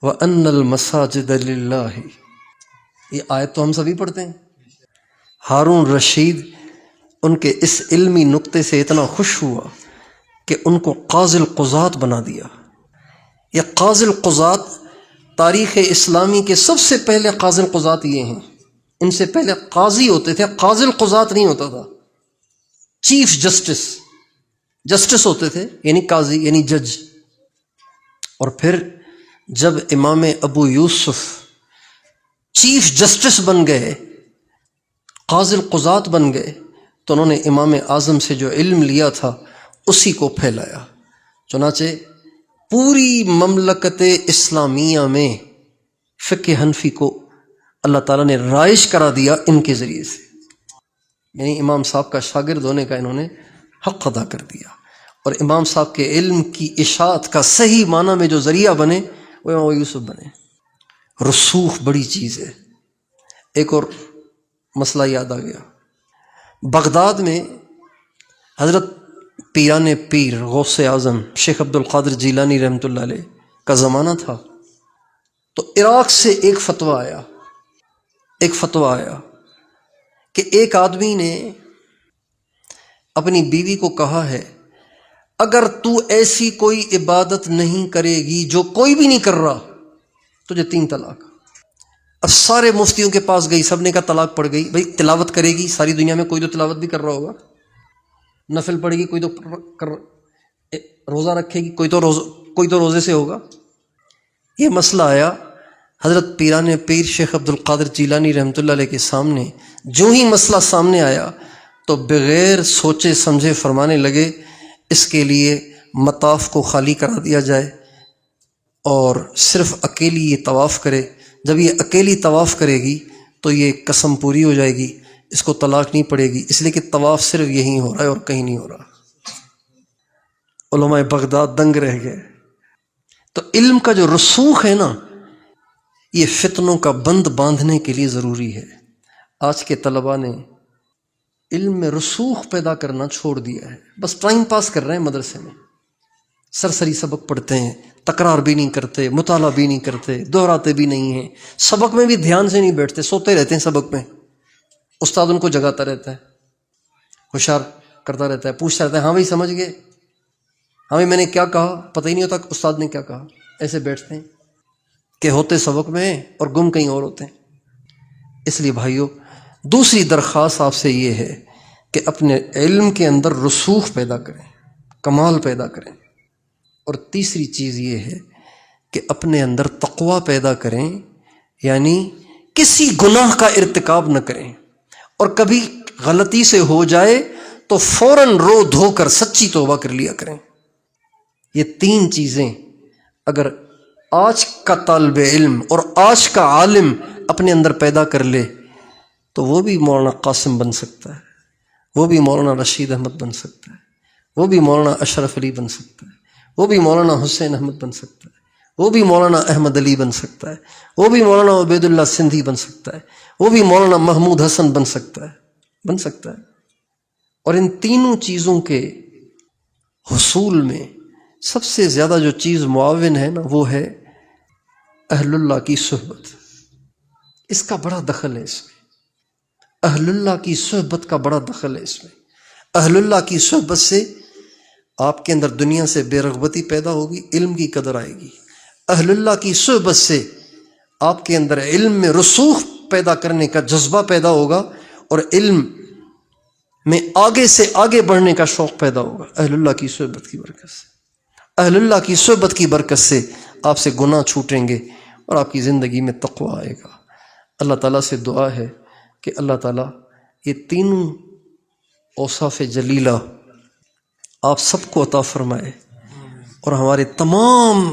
وَأَنَّ الْمَسَاجِدَ لِلَّهِ، یہ آیت تو ہم سبھی پڑھتے ہیں۔ ہارون رشید ان کے اس علمی نقطے سے اتنا خوش ہوا کہ ان کو قاضی القضات بنا دیا۔ یہ قاضی القضات تاریخ اسلامی کے سب سے پہلے قاضی القضات یہ ہیں۔ ان سے پہلے قاضی ہوتے تھے، قاضی القضات نہیں ہوتا تھا۔ چیف جسٹس ہوتے تھے، یعنی قاضی یعنی جج۔ اور پھر جب امام ابو یوسف چیف جسٹس بن گئے، قاضی القضات بن گئے، تو انہوں نے امام اعظم سے جو علم لیا تھا اسی کو پھیلایا۔ چنانچہ پوری مملکت اسلامیہ میں فقہ حنفی کو اللہ تعالیٰ نے رائج کرا دیا ان کے ذریعے سے، یعنی امام صاحب کا شاگرد ہونے کا انہوں نے حق ادا کر دیا۔ اور امام صاحب کے علم کی اشاعت کا صحیح معنی میں جو ذریعہ بنے وہ امام یوسف بنے۔ رسوخ بڑی چیز ہے۔ ایک اور مسئلہ یاد آ گیا، بغداد میں حضرت پیران پیر غوث اعظم شیخ عبد القادر جیلانی رحمۃ اللہ علیہ کا زمانہ تھا۔ تو عراق سے ایک فتویٰ آیا کہ ایک آدمی نے اپنی بیوی کو کہا ہے اگر تو ایسی کوئی عبادت نہیں کرے گی جو کوئی بھی نہیں کر رہا تجھے 3 طلاق۔ اب سارے مفتیوں کے پاس گئی، سب نے کہا طلاق پڑ گئی۔ بھائی تلاوت کرے گی ساری دنیا میں، کوئی تو تلاوت بھی کر رہا ہوگا، نفل پڑھے گی کوئی تو روزہ رکھے گی کوئی تو روزے سے ہوگا۔ یہ مسئلہ آیا حضرت پیران پیر شیخ عبد القادر جیلانی رحمۃ اللہ علیہ کے سامنے۔ جو ہی مسئلہ سامنے آیا تو بغیر سوچے سمجھے فرمانے لگے اس کے لیے مطاف کو خالی کرا دیا جائے اور صرف اکیلی یہ طواف کرے۔ جب یہ اکیلی طواف کرے گی تو یہ قسم پوری ہو جائے گی، اس کو طلاق نہیں پڑے گی، اس لیے کہ طواف صرف یہیں ہو رہا ہے اور کہیں نہیں ہو رہا۔ علماء بغداد دنگ رہ گئے۔ تو علم کا جو رسوخ ہے نا، یہ فتنوں کا بند باندھنے کے لیے ضروری ہے۔ آج کے طلباء نے علم میں رسوخ پیدا کرنا چھوڑ دیا ہے، بس ٹائم پاس کر رہے ہیں، مدرسے میں سرسری سبق پڑھتے ہیں، تکرار بھی نہیں کرتے، مطالعہ بھی نہیں کرتے، دہراتے بھی نہیں ہیں، سبق میں بھی دھیان سے نہیں بیٹھتے، سوتے رہتے ہیں سبق میں، استاد ان کو جگاتا رہتا ہے، ہوشیار کرتا رہتا ہے، پوچھتا رہتا ہے، ہاں بھائی سمجھ گئے، ہاں بھائی میں نے کیا کہا، پتہ ہی نہیں ہوتا استاد نے کیا کہا، ایسے بیٹھتے ہیں کہ ہوتے سبق میں اور گم کہیں اور ہوتے ہیں۔ اس لیے بھائیو، دوسری درخواست آپ سے یہ ہے کہ اپنے علم کے اندر رسوخ پیدا کریں، کمال پیدا کریں، اور تیسری چیز یہ ہے کہ اپنے اندر تقوی پیدا کریں، یعنی کسی گناہ کا ارتکاب نہ کریں، اور کبھی غلطی سے ہو جائے تو فوراً رو دھو کر سچی توبہ کر لیا کریں۔ یہ تین چیزیں اگر آج کا طالب علم اور آج کا عالم اپنے اندر پیدا کر لے تو وہ بھی مولانا قاسم بن سکتا ہے، وہ بھی مولانا رشید احمد بن سکتا ہے، وہ بھی مولانا اشرف علی بن سکتا ہے، وہ بھی مولانا حسین احمد بن سکتا ہے، وہ بھی مولانا احمد علی بن سکتا ہے، وہ بھی مولانا عبید اللہ سندھی بن سکتا ہے، وہ بھی مولانا محمود حسن بن سکتا ہے۔ اور ان تینوں چیزوں کے حصول میں سب سے زیادہ جو چیز معاون ہے نا، وہ ہے اہل اللہ کی صحبت۔ اس کا بڑا دخل ہے اس میں، اہل اللہ کی صحبت کا بڑا دخل ہے اس میں۔ اہل اللہ کی صحبت سے آپ کے اندر دنیا سے بے رغبتی پیدا ہوگی، علم کی قدر آئے گی۔ اہل اللہ کی صحبت سے آپ کے اندر علم میں رسوخ پیدا کرنے کا جذبہ پیدا ہوگا، اور علم میں آگے سے آگے بڑھنے کا شوق پیدا ہوگا اہل اللہ کی صحبت کی برکت سے۔ اہل اللہ کی صحبت کی برکت سے آپ سے گناہ چھوٹیں گے اور آپ کی زندگی میں تقویٰ آئے گا۔ اللہ تعالیٰ سے دعا ہے کہ اللہ تعالیٰ یہ تینوں اوصاف جلیلہ آپ سب کو عطا فرمائے، اور ہمارے تمام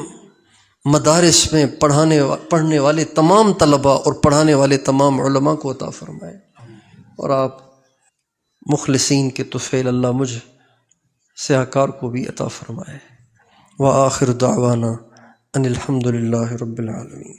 مدارس میں پڑھنے والے تمام طلباء اور پڑھانے والے تمام علماء کو عطا فرمائے، اور آپ مخلصین کے طفیل اللہ مجھ سیاکار کو بھی عطا فرمائے۔ وآخر دعوانا ان الحمد للہ رب العالمین۔